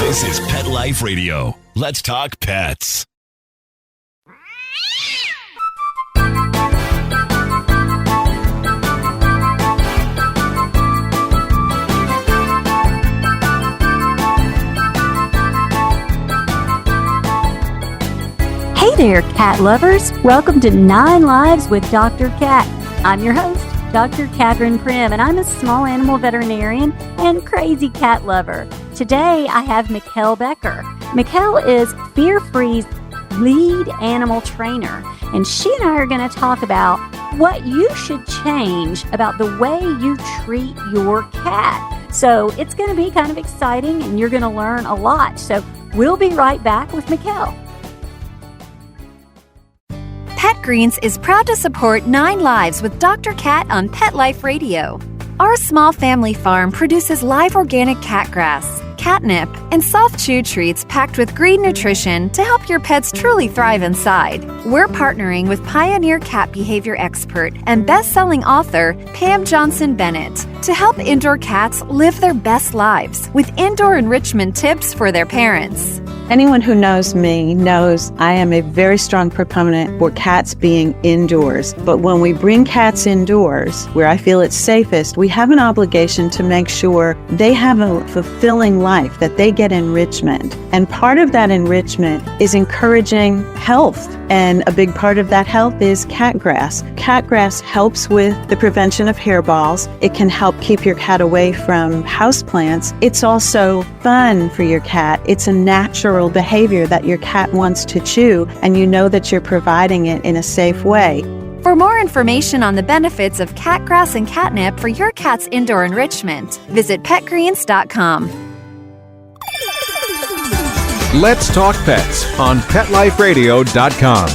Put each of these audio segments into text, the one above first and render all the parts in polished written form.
This is Pet Life Radio. Let's talk pets. Hey there, cat lovers. Welcome to 9 Lives with Dr. Cat. I'm your host, Dr. Catherine Prim, and I'm a small animal veterinarian and crazy cat lover. Today, I have Mikkel Becker. Mikkel is Fear Free's lead animal trainer, and she and I are going to talk about what you should change about the way you treat your cat. So it's going to be kind of exciting, and you're going to learn a lot. So we'll be right back with Mikkel. Pet Greens is proud to support 9 Lives with Dr. Cat on Pet Life Radio. Our small family farm produces live organic cat grass, catnip, and soft chew treats packed with green nutrition to help your pets truly thrive inside. We're partnering with pioneer cat behavior expert and best-selling author Pam Johnson-Bennett to help indoor cats live their best lives with indoor enrichment tips for their parents. Anyone who knows me knows I am a very strong proponent for cats being indoors. But when we bring cats indoors, where I feel it's safest, we have an obligation to make sure they have a fulfilling life, that they get enrichment. And part of that enrichment is encouraging health. And a big part of that health is cat grass. Cat grass helps with the prevention of hairballs. It can help keep your cat away from houseplants. It's also fun for your cat. It's a natural behavior that your cat wants to chew, and you know that you're providing it in a safe way. For more information on the benefits of cat grass and catnip for your cat's indoor enrichment, visit petgreens.com. Let's Talk Pets on PetLifeRadio.com.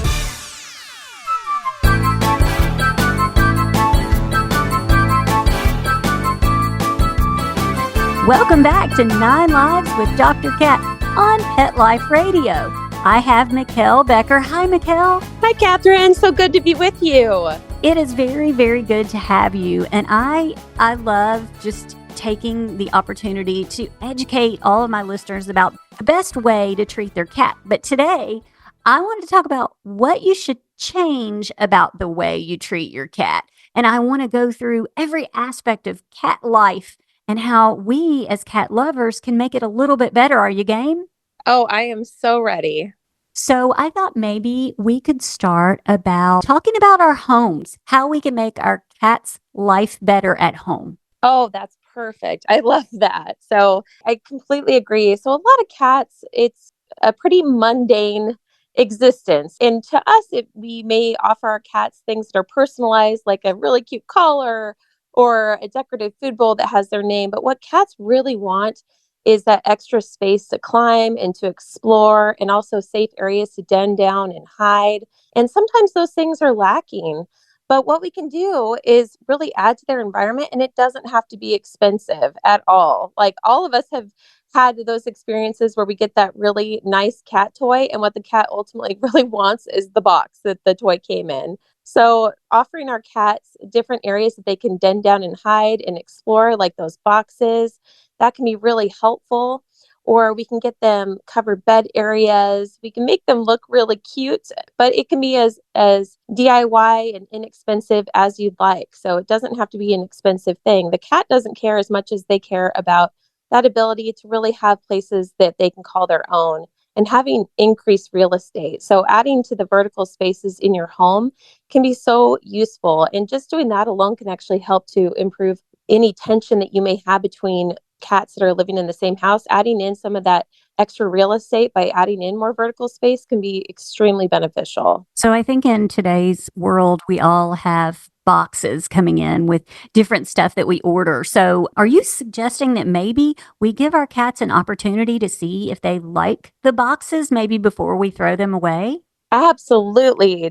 Welcome back to 9 Lives with Dr. Cat on Pet Life Radio. I have Mikkel Becker. Hi, Mikkel. Hi, Catherine. So good to be with you. It is very, very good to have you. And I love just taking the opportunity to educate all of my listeners about the best way to treat their cat. But today, I wanted to talk about what you should change about the way you treat your cat. And I want to go through every aspect of cat life and how we as cat lovers can make it a little bit better. Are you game? Oh, I am so ready. So I thought maybe we could start about talking about our homes, how we can make our cat's life better at home. Oh, that's perfect. I love that. So I completely agree. So a lot of cats, it's a pretty mundane existence. And to us, we may offer our cats things that are personalized, like a really cute collar or a decorative food bowl that has their name. But what cats really want is that extra space to climb and to explore, and also safe areas to den down and hide. And sometimes those things are lacking. But what we can do is really add to their environment, and it doesn't have to be expensive at all. Like, all of us have had those experiences where we get that really nice cat toy, and what the cat ultimately really wants is the box that the toy came in. So offering our cats different areas that they can den down and hide and explore, like those boxes, that can be really helpful. Or we can get them covered bed areas. We can make them look really cute, but it can be as DIY and inexpensive as you'd like. So it doesn't have to be an expensive thing. The cat doesn't care as much as they care about that ability to really have places that they can call their own and having increased real estate. So adding to the vertical spaces in your home can be so useful. And just doing that alone can actually help to improve any tension that you may have between cats that are living in the same house. Adding in some of that extra real estate by adding in more vertical space can be extremely beneficial. So I think in today's world, we all have boxes coming in with different stuff that we order. So are you suggesting that maybe we give our cats an opportunity to see if they like the boxes maybe before we throw them away? Absolutely.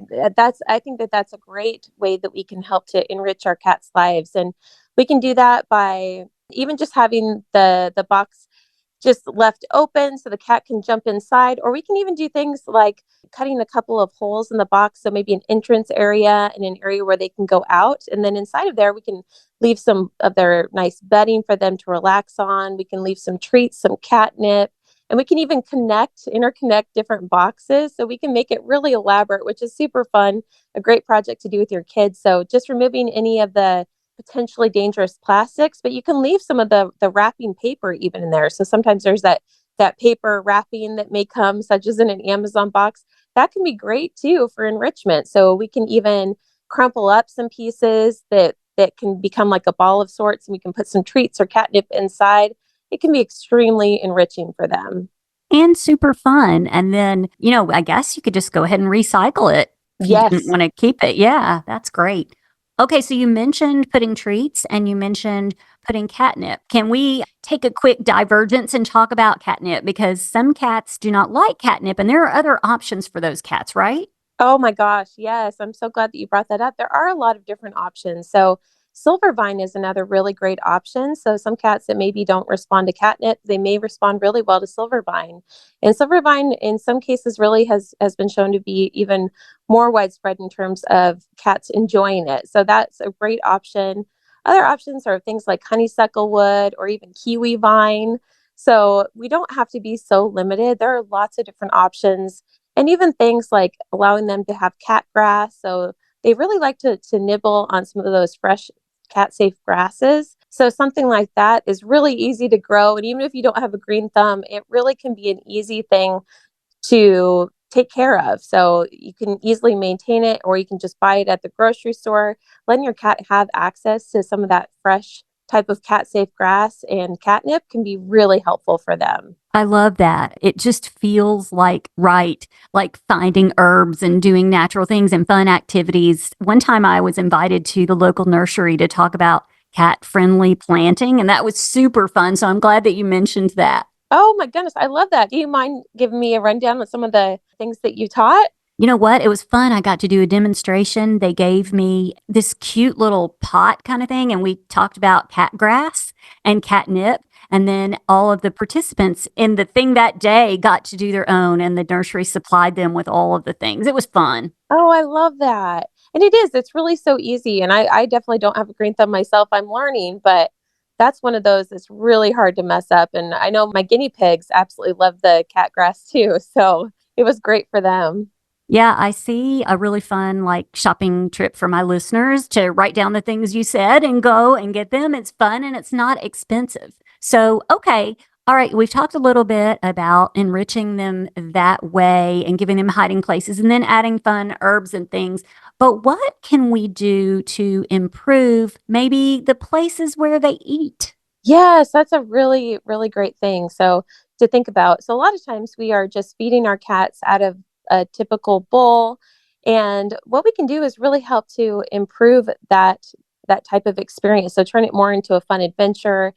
I think that's a great way that we can help to enrich our cats' lives. And we can do that by even just having the box just left open so the cat can jump inside. Or we can even do things like cutting a couple of holes in the box. So maybe an entrance area and an area where they can go out. And then inside of there, we can leave some of their nice bedding for them to relax on. We can leave some treats, some catnip, And we can even interconnect different boxes. So we can make it really elaborate, which is super fun, a great project to do with your kids. So just removing any of the potentially dangerous plastics, but you can leave some of the wrapping paper even in there. So sometimes there's that paper wrapping that may come, such as in an Amazon box. That can be great too for enrichment. So we can even crumple up some pieces that can become like a ball of sorts, and we can put some treats or catnip inside. It can be extremely enriching for them. And super fun. And then, I guess you could just go ahead and recycle it if you didn't Yes. want to keep it. Yeah, that's great. Okay, so you mentioned putting treats and you mentioned putting catnip. Can we take a quick divergence and talk about catnip? Because some cats do not like catnip, and there are other options for those cats, right? Oh my gosh, yes. I'm so glad that you brought that up. There are a lot of different options. So, silvervine is another really great option. So, some cats that maybe don't respond to catnip, they may respond really well to silvervine. And silvervine, in some cases, really has been shown to be even more widespread in terms of cats enjoying it. So, that's a great option. Other options are things like honeysuckle wood or even kiwi vine. So, we don't have to be so limited. There are lots of different options, and even things like allowing them to have cat grass. So they really like to nibble on some of those fresh cat safe grasses. So something like that is really easy to grow. And even if you don't have a green thumb, it really can be an easy thing to take care of. So you can easily maintain it, or you can just buy it at the grocery store. Letting your cat have access to some of that fresh type of cat safe grass and catnip can be really helpful for them. I love that. It just feels like right, like finding herbs and doing natural things and fun activities. One time I was invited to the local nursery to talk about cat friendly planting, and that was super fun. So I'm glad that you mentioned that. Oh my goodness, I love that. Do you mind giving me a rundown on some of the things that you taught? You know what? It was fun. I got to do a demonstration. They gave me this cute little pot kind of thing, and we talked about cat grass and catnip. And then all of the participants in the thing that day got to do their own, and the nursery supplied them with all of the things. It was fun. Oh, I love that. And it is, it's really so easy. And I definitely don't have a green thumb myself. I'm learning, but that's one of those that's really hard to mess up. And I know my guinea pigs absolutely love the cat grass too. So it was great for them. Yeah, I see a really fun like shopping trip for my listeners to write down the things you said and go and get them. It's fun and it's not expensive. So, okay. All right, we've talked a little bit about enriching them that way and giving them hiding places and then adding fun herbs and things. But what can we do to improve maybe the places where they eat? Yes, that's a really, really great thing. So to think about. So a lot of times we are just feeding our cats out of a typical bowl. And what we can do is really help to improve that type of experience. So turn it more into a fun adventure,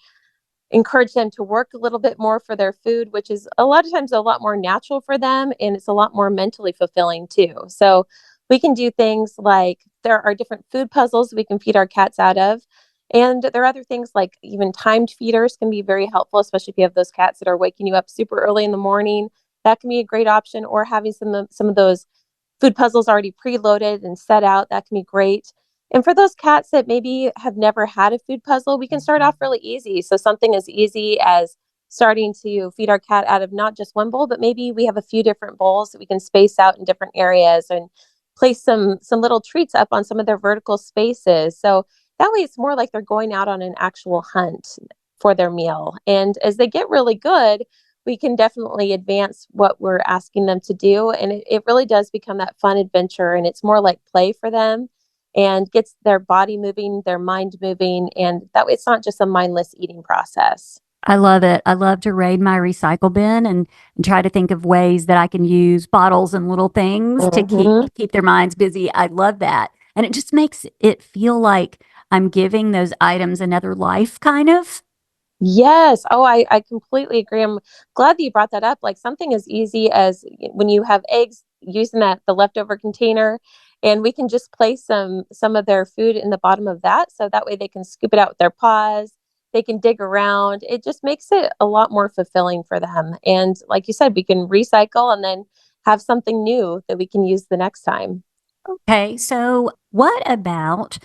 encourage them to work a little bit more for their food, which is a lot of times a lot more natural for them, and it's a lot more mentally fulfilling too. So we can do things like there are different food puzzles we can feed our cats out of. And there are other things like even timed feeders can be very helpful, especially if you have those cats that are waking you up super early in the morning. That can be a great option, or having some of those food puzzles already preloaded and set out. That can be great. And for those cats that maybe have never had a food puzzle, we can start off really easy. So something as easy as starting to feed our cat out of not just one bowl, but maybe we have a few different bowls that we can space out in different areas and place some little treats up on some of their vertical spaces. So that way it's more like they're going out on an actual hunt for their meal. And as they get really good, we can definitely advance what we're asking them to do. And it really does become that fun adventure, and it's more like play for them and gets their body moving, their mind moving. And that way it's not just a mindless eating process. I love it. I love to raid my recycle bin and try to think of ways that I can use bottles and little things to Hmm. keep their minds busy. I love that. And it just makes it feel like I'm giving those items another life, kind of. Yes. Oh, I completely agree. I'm glad that you brought that up. Like something as easy as when you have eggs, using the leftover container, and we can just place some of their food in the bottom of that, so that way they can scoop it out with their paws. They can dig around. It just makes it a lot more fulfilling for them. And like you said, we can recycle and then have something new that we can use the next time. Okay, so what about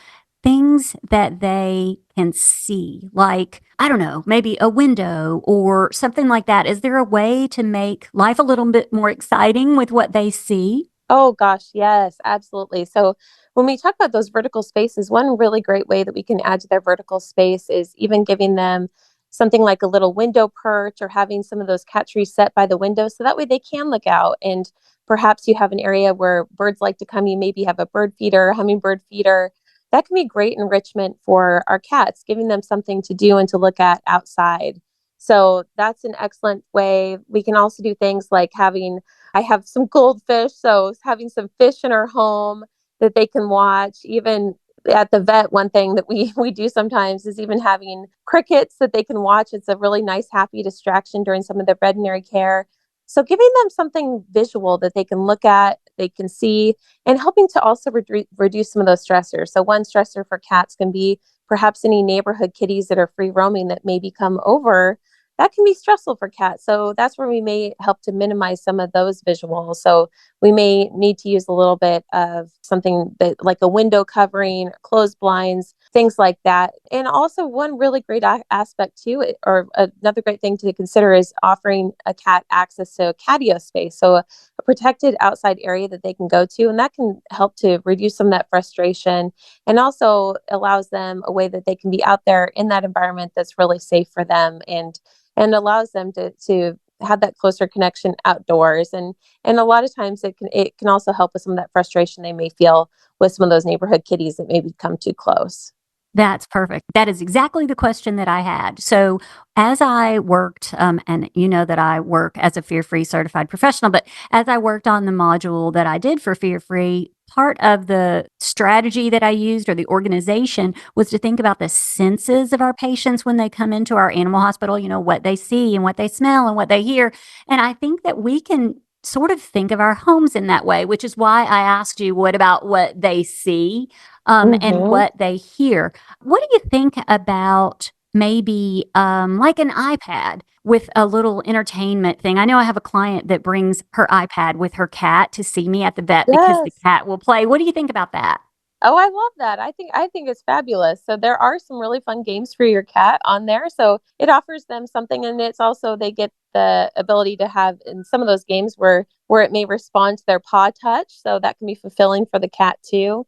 things that they can see, like, I don't know, maybe a window or something like that. Is there a way to make life a little bit more exciting with what they see? Oh gosh, yes, absolutely. So when we talk about those vertical spaces, one really great way that we can add to their vertical space is even giving them something like a little window perch or having some of those cat trees set by the window so that way they can look out. And perhaps you have an area where birds like to come. You maybe have a bird feeder, hummingbird feeder. That can be great enrichment for our cats, giving them something to do and to look at outside. So that's an excellent way. We can also do things like I have some goldfish, so having some fish in our home that they can watch. Even at the vet, one thing that we do sometimes is even having crickets that they can watch. It's a really nice, happy distraction during some of the veterinary care. So giving them something visual that they can look at, they can see, and helping to also reduce some of those stressors. So one stressor for cats can be perhaps any neighborhood kitties that are free roaming that maybe come over. That can be stressful for cats. So that's where we may help to minimize some of those visuals. So we may need to use a little bit of something that like a window covering, closed blinds, things like that. And also one really great aspect too, or another great thing to consider is offering a cat access to a catio space. So a protected outside area that they can go to, and that can help to reduce some of that frustration and also allows them a way that they can be out there in that environment that's really safe for them and allows them to have that closer connection outdoors. And a lot of times it can also help with some of that frustration they may feel with some of those neighborhood kitties that maybe come too close. That's perfect. That is exactly the question that I had. So, as I worked, and you know that I work as a fear free certified professional, but as I worked on the module that I did for fear free, part of the strategy that I used or the organization was to think about the senses of our patients when they come into our animal hospital, what they see and what they smell and what they hear. And I think that we can sort of think of our homes in that way, which is why I asked you, what about what they see? And Hmm. what they hear. What do you think about maybe like an iPad with a little entertainment thing? I know I have a client that brings her iPad with her cat to see me at the vet because the Yes. cat will play. What do you think about that? Oh, I love that. I think it's fabulous. So there are some really fun games for your cat on there. So it offers them something, and it's also they get the ability to have in some of those games where it may respond to their paw touch. So that can be fulfilling for the cat too.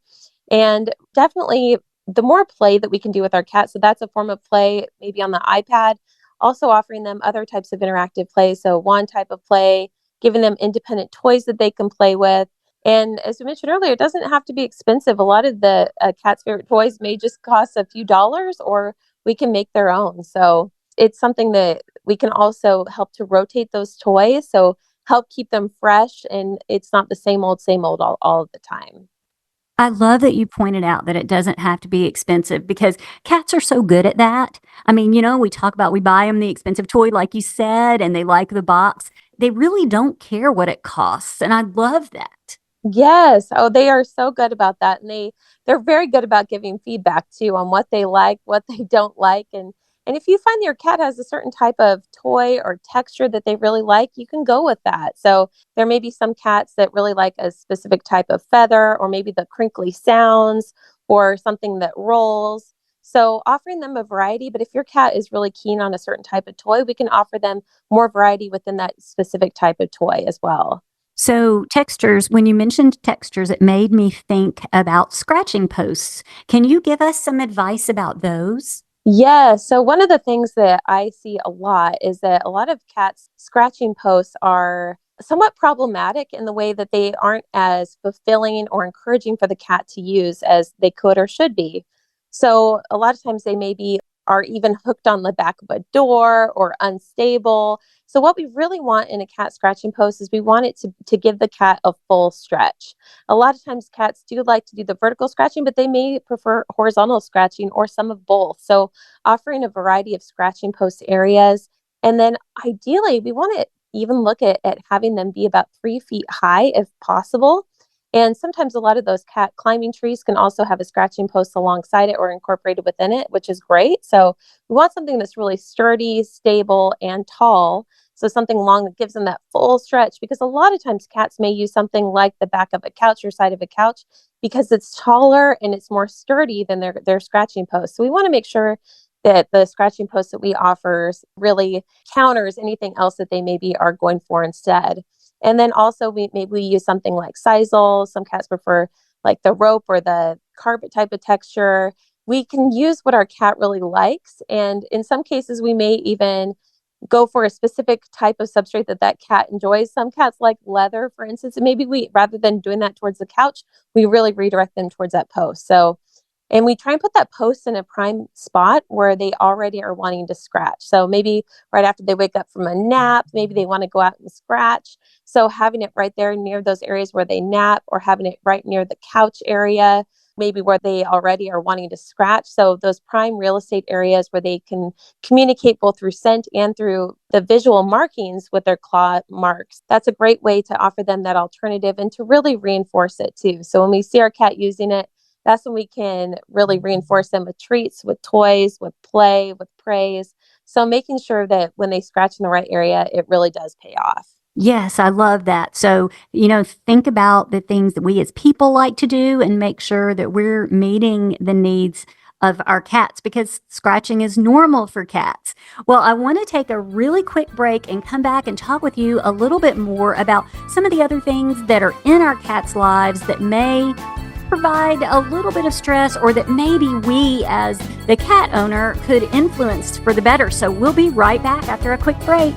And definitely the more play that we can do with our cat, so that's a form of play, maybe on the iPad, also offering them other types of interactive play. So one type of play, giving them independent toys that they can play with. And as we mentioned earlier, it doesn't have to be expensive. A lot of the cat's favorite toys may just cost a few dollars, or we can make their own. So it's something that we can also help to rotate those toys. So help keep them fresh, and it's not the same old all of the time. I love that you pointed out that it doesn't have to be expensive because cats are so good at that. I mean, we talk about we buy them the expensive toy, like you said, and they like the box. They really don't care what it costs. And I love that. Yes. Oh, they are so good about that. And they're very good about giving feedback too on what they like, what they don't like. And if you find your cat has a certain type of toy or texture that they really like, you can go with that. So there may be some cats that really like a specific type of feather, or maybe the crinkly sounds or something that rolls. So offering them a variety, but if your cat is really keen on a certain type of toy, we can offer them more variety within that specific type of toy as well. So, textures, when you mentioned textures, it made me think about scratching posts. Can you give us some advice about those? Yeah, so one of the things that I see a lot is that a lot of cats' scratching posts are somewhat problematic in the way that they aren't as fulfilling or encouraging for the cat to use as they could or should be. So a lot of times they maybe are even hooked on the back of a door or unstable. So what we really want in a cat scratching post is we want it to give the cat a full stretch. A lot of times cats do like to do the vertical scratching, but they may prefer horizontal scratching or some of both. So offering a variety of scratching post areas. And then ideally, we want to even look at having them be about 3 feet high if possible. And sometimes a lot of those cat climbing trees can also have a scratching post alongside it or incorporated within it, which is great. So we want something that's really sturdy, stable, and tall. So something long that gives them that full stretch, because a lot of times cats may use something like the back of a couch or side of a couch because it's taller and it's more sturdy than their scratching post. So we want to make sure that the scratching post that we offers really counters anything else that they maybe are going for instead. And then also maybe we use something like sisal. Some cats prefer like the rope or the carpet type of texture. We can use what our cat really likes. And in some cases, we may even go for a specific type of substrate that cat enjoys. Some cats like leather, for instance, and maybe we, rather than doing that towards the couch, we really redirect them towards that post. So, and we try and put that post in a prime spot where they already are wanting to scratch. So maybe right after they wake up from a nap, maybe they want to go out and scratch. So having it right there near those areas where they nap, or having it right near the couch area, maybe where they already are wanting to scratch. So those prime real estate areas where they can communicate both through scent and through the visual markings with their claw marks. That's a great way to offer them that alternative and to really reinforce it too. So when we see our cat using it, that's when we can really reinforce them with treats, with toys, with play, with praise. So making sure that when they scratch in the right area, it really does pay off. Yes, I love that. So, think about the things that we as people like to do and make sure that we're meeting the needs of our cats, because scratching is normal for cats. Well, I want to take a really quick break and come back and talk with you a little bit more about some of the other things that are in our cats' lives that may provide a little bit of stress, or that maybe we as the cat owner could influence for the better. So we'll be right back after a quick break.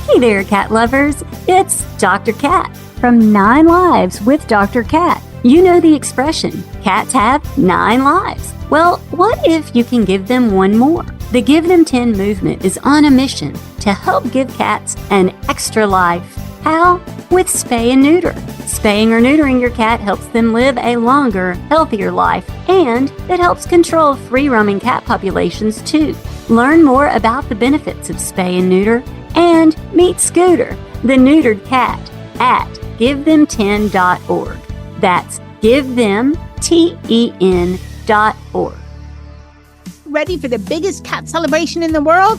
Hey there, cat lovers. It's Dr. Cat from 9 Lives with Dr. Cat. You know the expression, cats have 9 lives. Well, what if you can give them one more? The Give Them 10 movement is on a mission to help give cats an extra life. How? With spay and neuter. Spaying or neutering your cat helps them live a longer, healthier life, and it helps control free-roaming cat populations too. Learn more about the benefits of spay and neuter and meet Scooter, the neutered cat, at GiveThem10.org. That's GiveThem10.org. Ready for the biggest cat celebration in the world?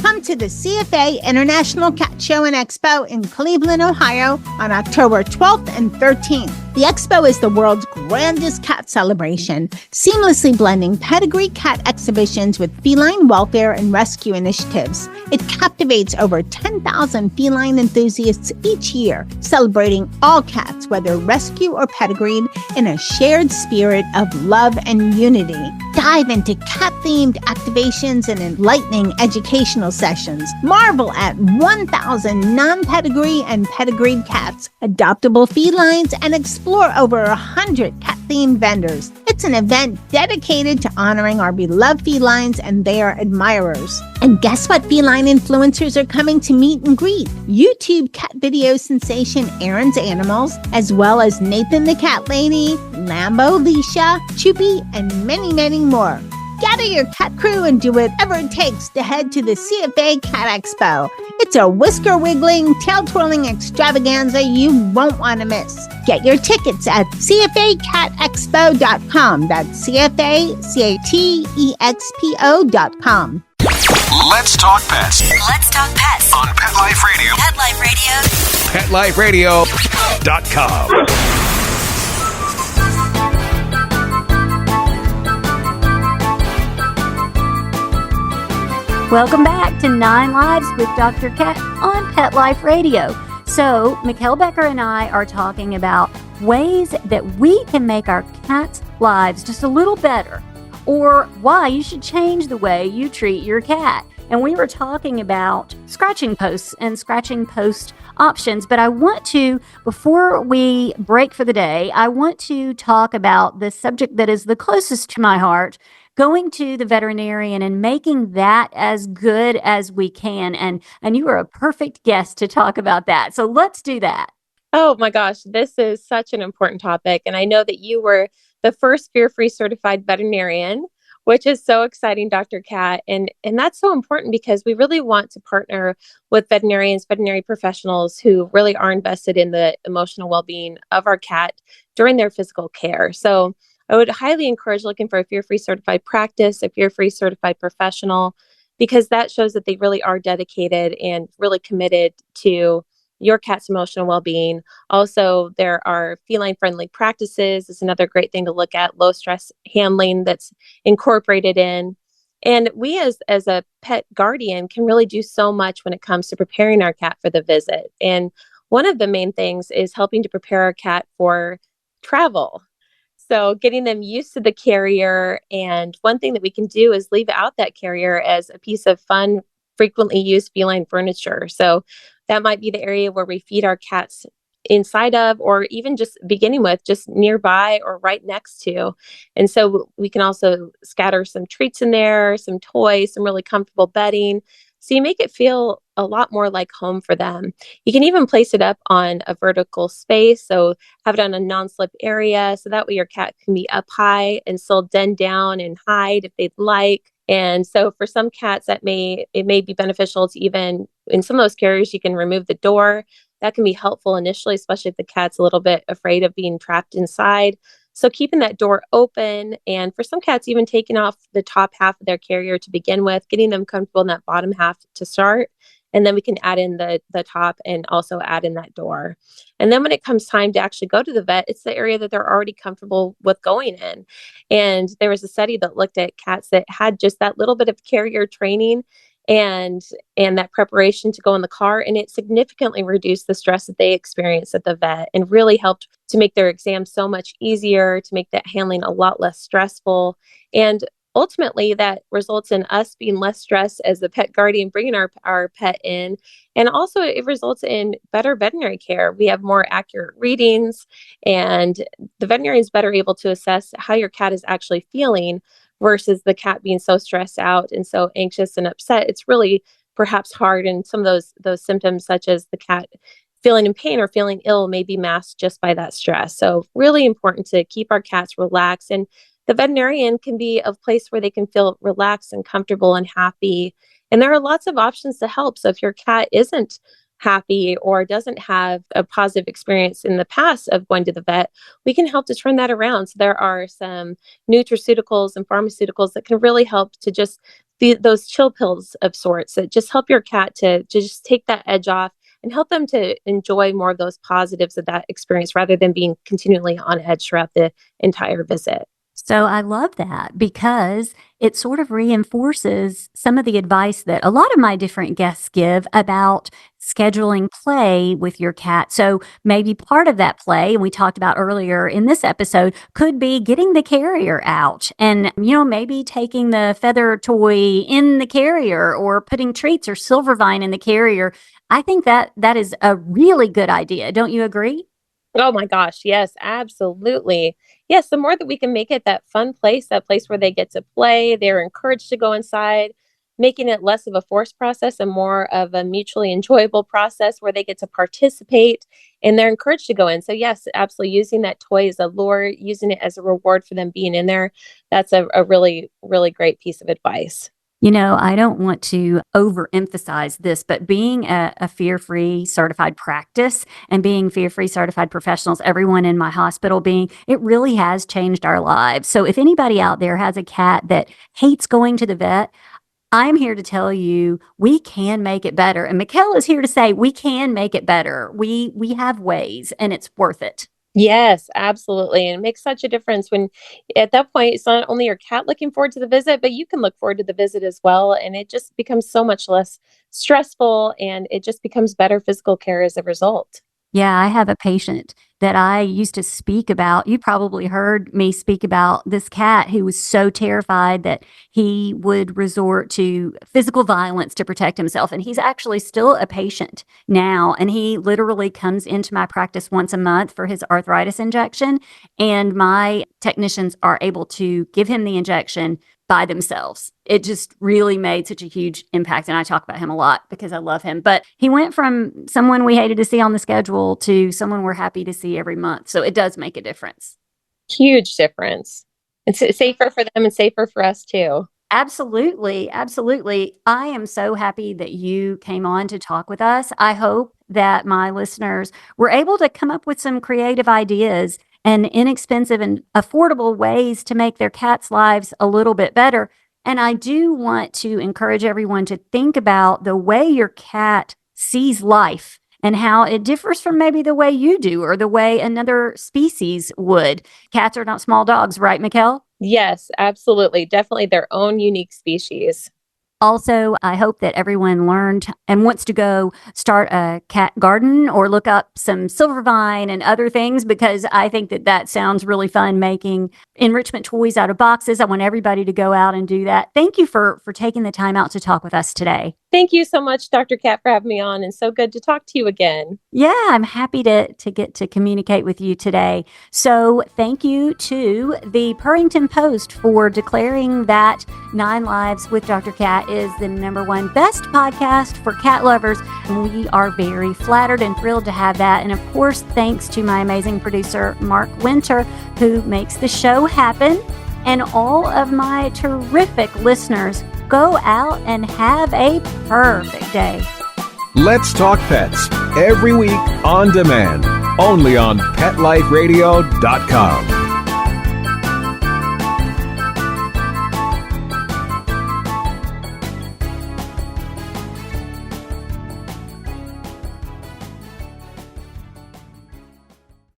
Come to the CFA International Cat Show and Expo in Cleveland, Ohio on October 12th and 13th. The expo is the world's grandest cat celebration, seamlessly blending pedigree cat exhibitions with feline welfare and rescue initiatives. It captivates over 10,000 feline enthusiasts each year, celebrating all cats, whether rescue or pedigreed, in a shared spirit of love and unity. Dive into cat-themed activations and enlightening educational sessions. Marvel at 1,000 non-pedigree and pedigreed cats, adoptable felines, and explore over 100 cat-themed vendors. It's an event dedicated to honoring our beloved felines and their admirers. And guess what feline influencers are coming to meet and greet? YouTube cat video sensation Aaron's Animals, as well as Nathan the Cat Lady, Lambo Leisha, Choopy, and many, many more. Gather your cat crew and do whatever it takes to head to the CFA Cat Expo. It's a whisker-wiggling, tail-twirling extravaganza you won't want to miss. Get your tickets at CFACatExpo.com. That's CFACatExpo.com. Let's talk pets Let's talk pets on Pet Life Radio. Pet Life Radio. PetLifeRadio.com. Welcome back to 9 Lives with Dr. Cat on Pet Life Radio. So, Mikkel Becker and I are talking about ways that we can make our cats' lives just a little better, or why you should change the way you treat your cat. And we were talking about scratching posts and scratching post options. But I want to, before we break for the day, I want to talk about the subject that is the closest to my heart, going to the veterinarian and making that as good as we can. And you are a perfect guest to talk about that. So let's do that. Oh my gosh, this is such an important topic. And I know that you were the first fear-free certified veterinarian which is so exciting, Dr. Cat. And that's so important because we really want to partner with veterinarians, veterinary professionals who really are invested in the emotional well-being of our cat during their physical care. So I would highly encourage looking for a fear-free certified practice, a fear-free certified professional, because that shows that they really are dedicated and really committed to your cat's emotional well-being. Also, there are feline friendly practices. Is another great thing to look at. Low stress handling that's incorporated in. And we as a pet guardian can really do so much when it comes to preparing our cat for the visit. And one of the main things is helping to prepare our cat for travel. So getting them used to the carrier. And one thing that we can do is leave out that carrier as a piece of fun, frequently used feline furniture. So that might be the area where we feed our cats inside of, or even just beginning with, just nearby or right next to. And so we can also scatter some treats in there, some toys, some really comfortable bedding. So you make it feel a lot more like home for them. You can even place it up on a vertical space. So have it on a non-slip area. So that way your cat can be up high and still den down and hide if they'd like. And so for some cats it may be beneficial to even in some of those carriers, you can remove the door. That can be helpful initially, especially if the cat's a little bit afraid of being trapped inside. So keeping that door open, and for some cats, even taking off the top half of their carrier to begin with, getting them comfortable in that bottom half to start. And then we can add in the top and also add in that door. And then when it comes time to actually go to the vet, it's the area that they're already comfortable with going in. And there was a study that looked at cats that had just that little bit of carrier training and that preparation to go in the car, and it significantly reduced the stress that they experienced at the vet and really helped to make their exam so much easier, to make that handling a lot less stressful. And ultimately that results in us being less stressed as the pet guardian bringing our pet in. And also it results in better veterinary care. We have more accurate readings, and the veterinarian is better able to assess how your cat is actually feeling versus the cat being so stressed out and so anxious and upset. It's really perhaps hard, and some of those symptoms such as the cat feeling in pain or feeling ill may be masked just by that stress. So really important to keep our cats relaxed, and the veterinarian can be a place where they can feel relaxed and comfortable and happy. And there are lots of options to help. So if your cat isn't happy or doesn't have a positive experience in the past of going to the vet, we can help to turn that around. So there are some nutraceuticals and pharmaceuticals that can really help to just be those chill pills of sorts that just help your cat to just take that edge off and help them to enjoy more of those positives of that experience rather than being continually on edge throughout the entire visit. So I love that because it sort of reinforces some of the advice that a lot of my different guests give about scheduling play with your cat. So maybe part of that play, and we talked about earlier in this episode, could be getting the carrier out and, maybe taking the feather toy in the carrier or putting treats or silver vine in the carrier. I think that is a really good idea. Don't you agree? Oh my gosh, yes, absolutely. Yes, the more that we can make it that fun place, that place where they get to play, they're encouraged to go inside, making it less of a forced process and more of a mutually enjoyable process where they get to participate and they're encouraged to go in. So yes, absolutely using that toy as a lure, using it as a reward for them being in there. That's a really, really great piece of advice. I don't want to overemphasize this, but being a fear-free certified practice and being fear-free certified professionals, everyone in my hospital it really has changed our lives. So if anybody out there has a cat that hates going to the vet, I'm here to tell you we can make it better. And Mikkel is here to say we can make it better. We have ways, and it's worth it. Yes, absolutely. And it makes such a difference when at that point, it's not only your cat looking forward to the visit, but you can look forward to the visit as well. And it just becomes so much less stressful and it just becomes better physical care as a result. Yeah, I have a patient that I used to speak about. You probably heard me speak about this cat who was so terrified that he would resort to physical violence to protect himself. And he's actually still a patient now. And he literally comes into my practice once a month for his arthritis injection. And my technicians are able to give him the injection by themselves. It just really made such a huge impact. And I talk about him a lot because I love him. But he went from someone we hated to see on the schedule to someone we're happy to see every month. So it does make a difference. Huge difference. It's safer for them and safer for us too. Absolutely. Absolutely. I am so happy that you came on to talk with us. I hope that my listeners were able to come up with some creative ideas and inexpensive and affordable ways to make their cats' lives a little bit better. And I do want to encourage everyone to think about the way your cat sees life and how it differs from maybe the way you do or the way another species would. Cats are not small dogs, right, Mikkel? Yes, absolutely. Definitely their own unique species. Also, I hope that everyone learned and wants to go start a cat garden or look up some silver vine and other things, because I think that that sounds really fun, making enrichment toys out of boxes. I want everybody to go out and do that. Thank you for taking the time out to talk with us today. Thank you so much, Dr. Kat, for having me on, and so good to talk to you again. Yeah, I'm happy to get to communicate with you today. So thank you to the Purrington Post for declaring that 9 Lives with Dr. Kat is the #1 best podcast for cat lovers. And we are very flattered and thrilled to have that. And of course, thanks to my amazing producer, Mark Winter, who makes the show happen. And all of my terrific listeners, go out and have a perfect day. Let's Talk Pets, every week on demand, only on PetLifeRadio.com.